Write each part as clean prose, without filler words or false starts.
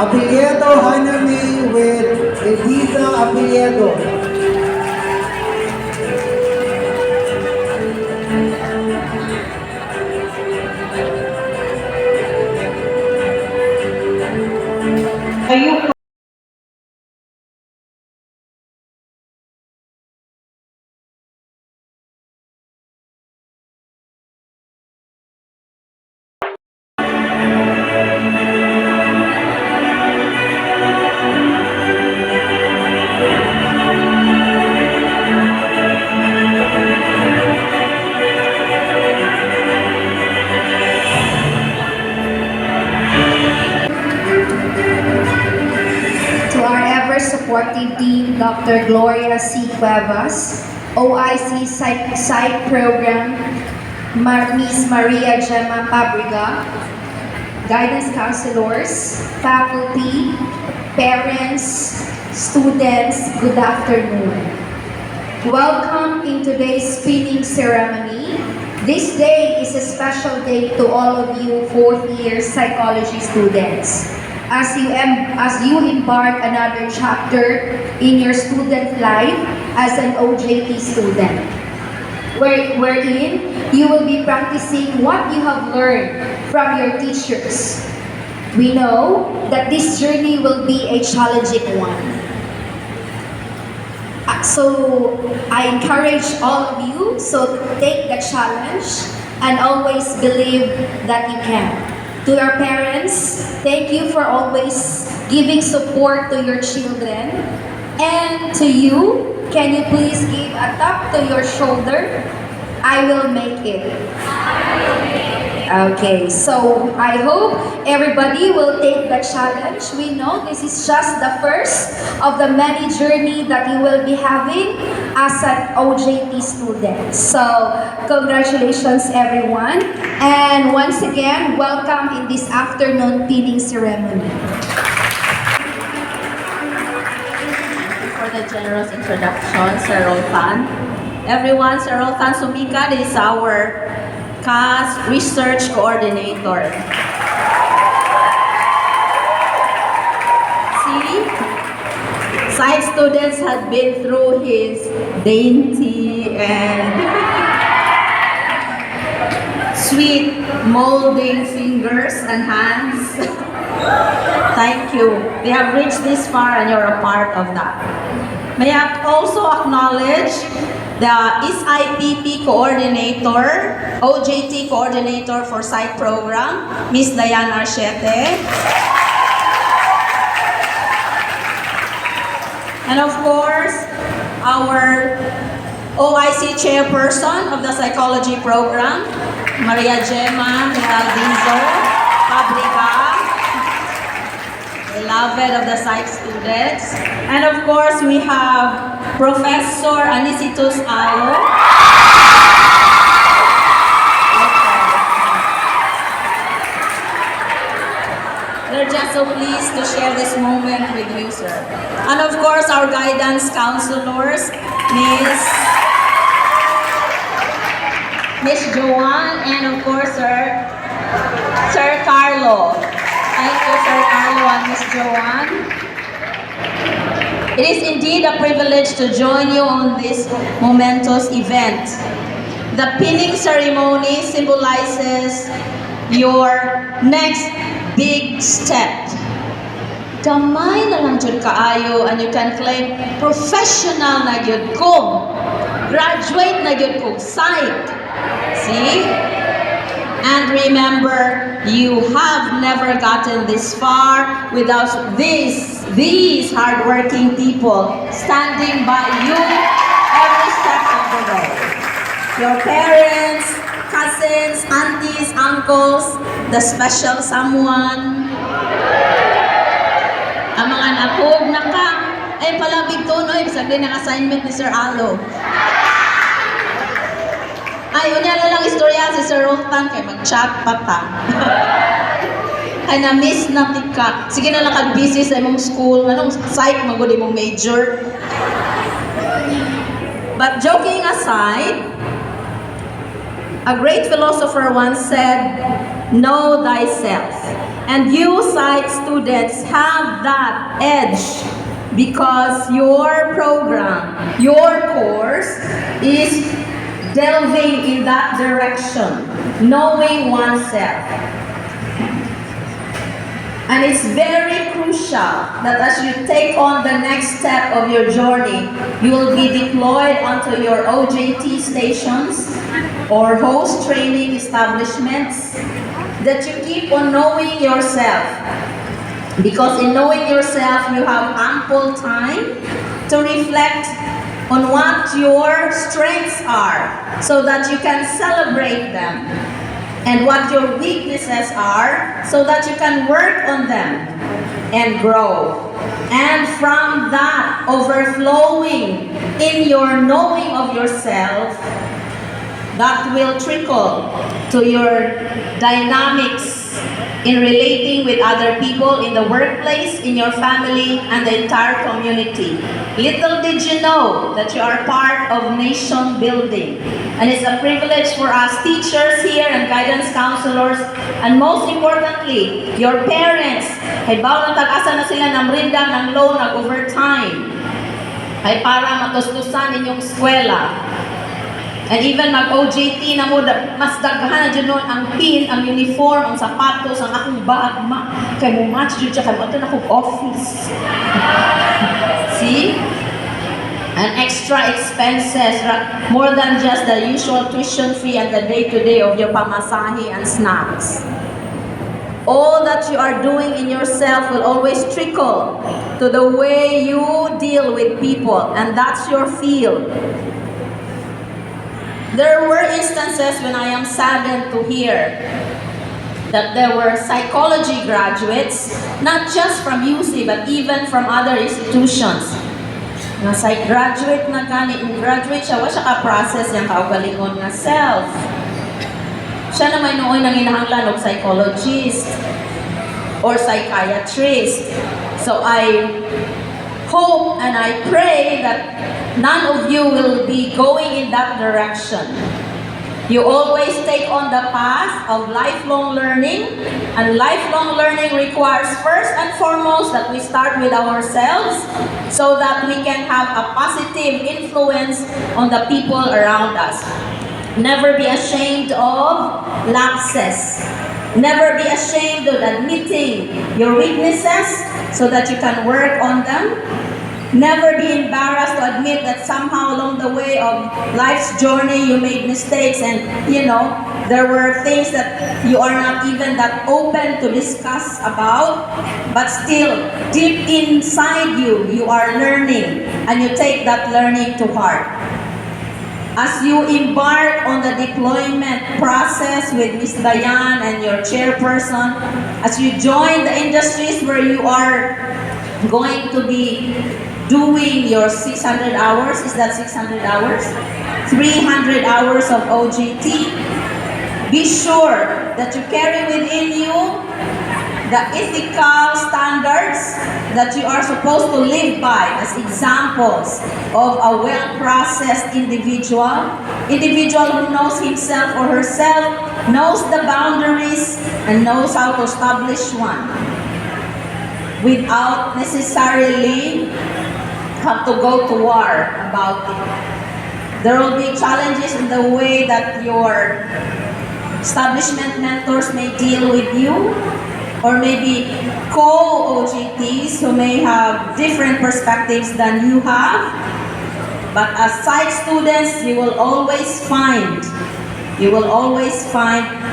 Apelyedo Hanami with Edita Apelyedo. Are you To our ever-supportive team, Dr. Gloria C. Cuevas, OIC Site Program, Miss Maria Gemma Pabriga, guidance counselors, faculty, parents, students, good afternoon. Welcome in today's spinning ceremony. This day is a special day to all of you fourth-year psychology students. As you embark another chapter in your student life as an OJT student, wherein you will be practicing what you have learned from your teachers. We know that this journey will be a challenging one. So I encourage all of you, so take the challenge and always believe that you can. To your parents, thank you for always giving support to your children. And to you, can you please give a tap to your shoulder? I will make it. Okay, so I hope everybody will take the challenge. We know this is just the first of the many journey that you will be having as an OJT student. So, congratulations everyone. And once again, welcome in this afternoon pinning ceremony. For the generous introduction, Sir Rolfan. Everyone, Sir Rolfan Sumikat is our CAS Research Coordinator. See, science students had been through his dainty and sweet molding fingers and hands. Thank you. They have reached this far and you're a part of that. May I also acknowledge the SIPP Coordinator, OJT Coordinator for Site Program, Ms. Diana Archete. And of course, our OIC Chairperson of the Psychology Program, Maria Gemma Heraldizo Pabriga, beloved of the Psych students. And of course, we have Professor Anisitus Alo. We're just so pleased to share this moment with you, sir. And of course, our guidance counselors, Miss Joanne, and of course, Sir Carlo. Thank you, Sir Carlo and Miss Joanne. It is indeed a privilege to join you on this momentous event. The pinning ceremony symbolizes your next big step. Gamay na lang jud kaayo and you can claim professional na gyud ko. Graduate na gyud ko psych. See? And remember, you have never gotten this far without these hardworking people standing by you every step of the way. Your parents, cousins, aunties, uncles, the special someone. Ang mga nakog na ka, ay palabig to, no? Sabi ng assignment ni Sir Alo. Ay, unya na lang istorya si Sir Rolfan kay mag-chat pa ta. Ay, na-miss na tika. Sige na lang kag-busy sa imong school. Anong psych, magod imong major. But joking aside, a great philosopher once said, know thyself. And you psych students have that edge because your program, your course is delving in that direction, knowing oneself. And it's very crucial that as you take on the next step of your journey, you will be deployed onto your OJT stations or host training establishments, that you keep on knowing yourself. Because in knowing yourself, you have ample time to reflect on what your strengths are so that you can celebrate them, and what your weaknesses are so that you can work on them and grow. And from that overflowing in your knowing of yourself, that will trickle to your dynamics in relating with other people in the workplace, in your family, and the entire community. Little did you know that you are part of nation building. And it's a privilege for us teachers here and guidance counselors, and most importantly, your parents. Ay bawal ng tag-asa na sila ng rinda, ng loan, ng overtime. Ay para matustusan inyong eskwela. And even mag-OJT na mo, mas daghan na dyan nun ang pin, ang uniform, ang sapatos, ang akong bag, kay mo match dyan siya, kay mo ito na akong office. See? And extra expenses, more than just the usual tuition fee and the day-to-day of your pamasahe and snacks. All that you are doing in yourself will always trickle to the way you deal with people, and that's your field. There were instances when I am saddened to hear that there were psychology graduates, not just from UC, but even from other institutions. Na psych graduate na gani, graduate siya, wa siya ka-process yung kaugalingon nga self. Siya na may nooy nang inahanglan og psychologist or psychiatrist. So I hope and I pray that none of you will be going in that direction. You always take on the path of lifelong learning, and lifelong learning requires first and foremost that we start with ourselves so that we can have a positive influence on the people around us. Never be ashamed of lapses. Never be ashamed of admitting your weaknesses so that you can work on them. Never be embarrassed to admit that somehow along the way of life's journey you made mistakes, and there were things that you are not even that open to discuss about, but still deep inside you, you are learning and you take that learning to heart. As you embark on the deployment process with Ms. Dayan and your chairperson, as you join the industries where you are going to be doing your 600 hours, is that 600 hours? 300 hours of OJT. Be sure that you carry within you the ethical standards that you are supposed to live by as examples of a well-processed individual who knows himself or herself, knows the boundaries, and knows how to establish one without necessarily have to go to war about it. There will be challenges in the way that your establishment mentors may deal with you, or maybe co-OJTs who may have different perspectives than you have. But as psych students, you will always find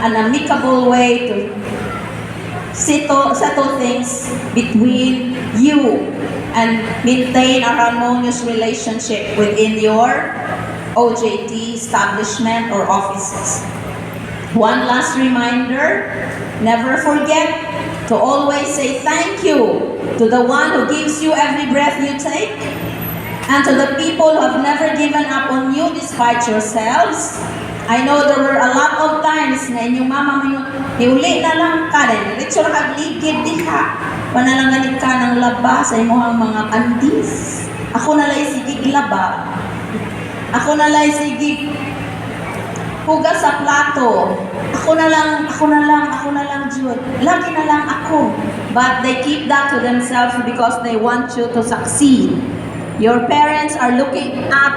an amicable way to settle things between you and maintain a harmonious relationship within your OJT establishment or offices. One last reminder, never forget to always say thank you to the one who gives you every breath you take, and to the people who have never given up on you despite yourselves. I know there were a lot of times na inyong mama mo hiuli na lang ka, diretso na kagligid di ka, panalanganit ka ng laba sa imuhang mga kandis. Ako na lang sigig laba. Ako na lang sigig hugas sa plato. Ako na lang, Jude. Lagi na lang ako. But they keep that to themselves because they want you to succeed. Your parents are looking at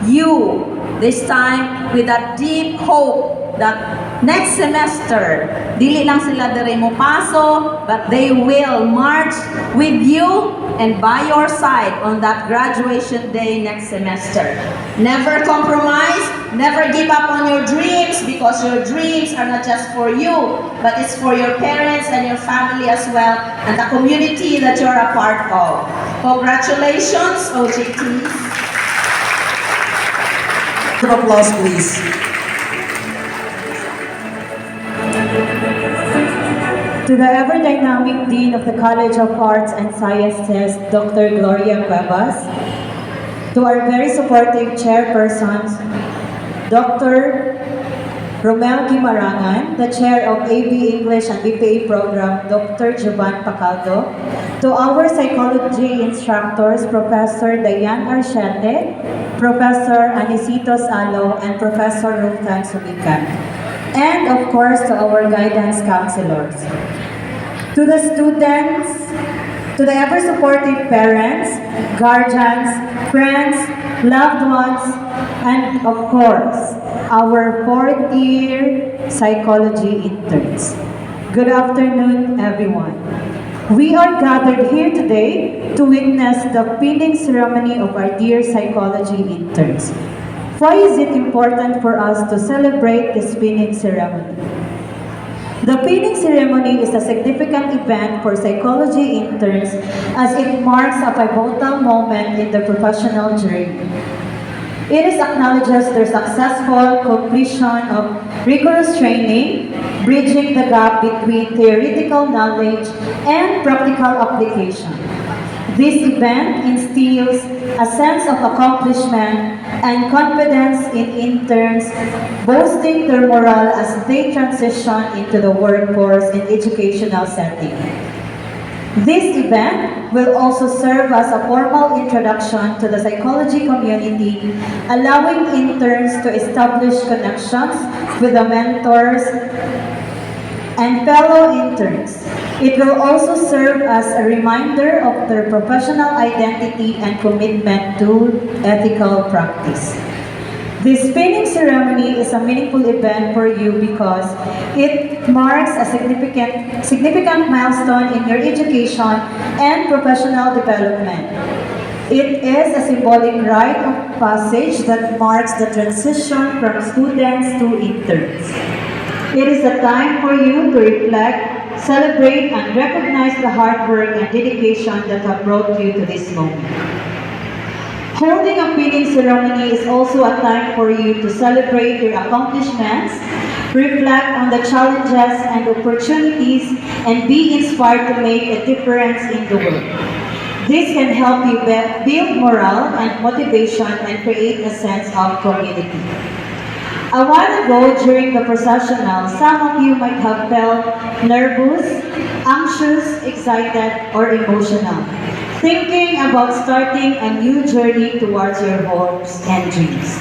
you this time with a deep hope that next semester, dili lang sila dire mo paso, but they will march with you and by your side on that graduation day next semester. Never compromise, never give up on your dreams because your dreams are not just for you, but it's for your parents and your family as well and the community that you're a part of. Congratulations, OJT. Round of applause, please. To the ever-dynamic Dean of the College of Arts and Sciences, Dr. Gloria Cuevas, to our very supportive chairpersons, Dr. Romel Guimarangan, the chair of AB English and BPA program, Dr. Jovan Pacaldo, to our psychology instructors, Professor Dayan Archete, Professor Anisito Salo, and Professor Ruftan Subican, and of course to our guidance counselors. To the students, to the ever-supportive parents, guardians, friends, loved ones, and of course, our fourth-year psychology interns. Good afternoon, everyone. We are gathered here today to witness the pinning ceremony of our dear psychology interns. Why is it important for us to celebrate this pinning ceremony? The pinning ceremony is a significant event for psychology interns as it marks a pivotal moment in their professional journey. It is acknowledges their successful completion of rigorous training, bridging the gap between theoretical knowledge and practical application. This event instills a sense of accomplishment and confidence in interns, boosting their morale as they transition into the workforce in educational setting. This event will also serve as a formal introduction to the psychology community, allowing interns to establish connections with the mentors and fellow interns. It will also serve as a reminder of their professional identity and commitment to ethical practice. This pinning ceremony is a meaningful event for you because it marks a significant milestone in your education and professional development. It is a symbolic rite of passage that marks the transition from students to interns. It is a time for you to reflect, celebrate, and recognize the hard work and dedication that have brought you to this moment. Holding a pinning ceremony is also a time for you to celebrate your accomplishments, reflect on the challenges and opportunities, and be inspired to make a difference in the world. This can help you build morale and motivation and create a sense of community. A while ago, during the processional, some of you might have felt nervous, anxious, excited, or emotional, thinking about starting a new journey towards your hopes and dreams.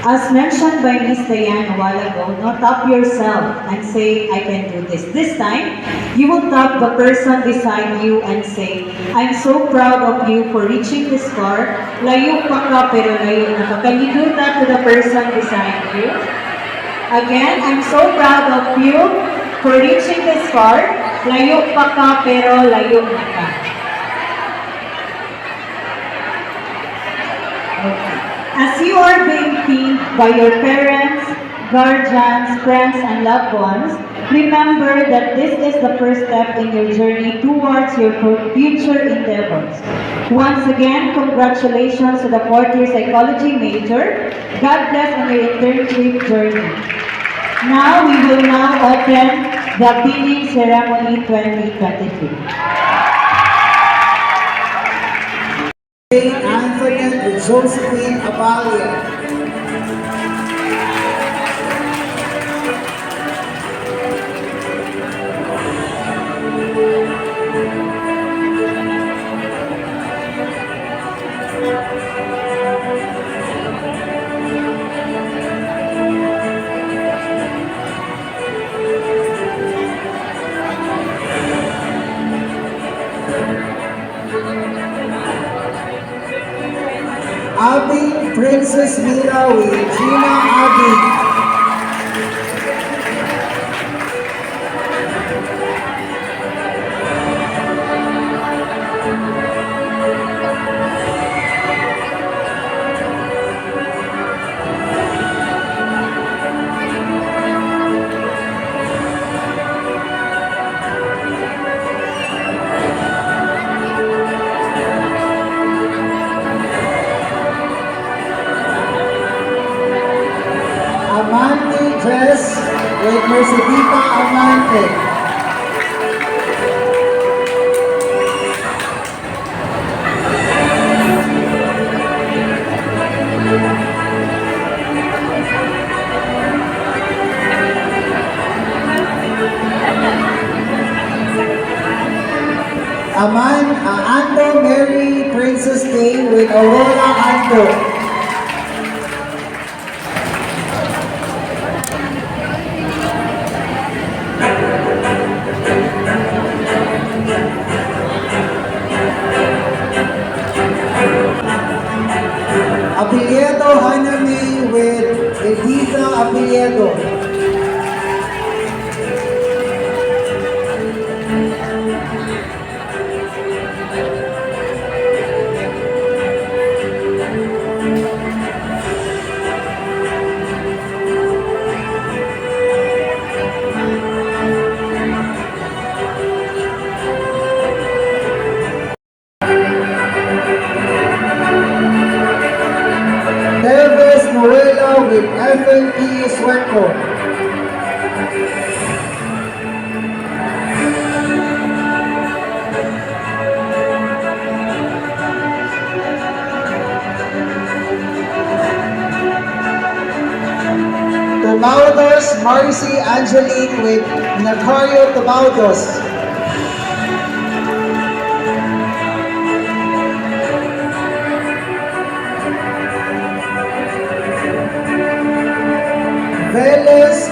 As mentioned by Ms. Dayan a while ago, tap yourself and say, I can do this. This time, you will tap the person beside you and say, I'm so proud of you for reaching this far. Layo pa ka pero layo na ka. Can you do that to the person beside you? Again, I'm so proud of you for reaching this far. Layo pa ka pero layo na ka. Okay. As you are being pinned by your parents, guardians, friends, and loved ones, remember that this is the first step in your journey towards your future endeavors. Once again, congratulations to the fourth-year psychology major. God bless on your internship journey. Now, we will now open the pinning ceremony 2023. Antoinette with Josephine Abalia. Abby Princess Mira with Gina Abby. Amante Dress with Mercedita Amante. Ando Mary Princess Day with Aurora Ando. Apelyedo Hanami with Edita Apelyedo. Neves Noela with FNP Sueco. Tabaudos Marcy Angelique with Nacario Tabaudos. Veles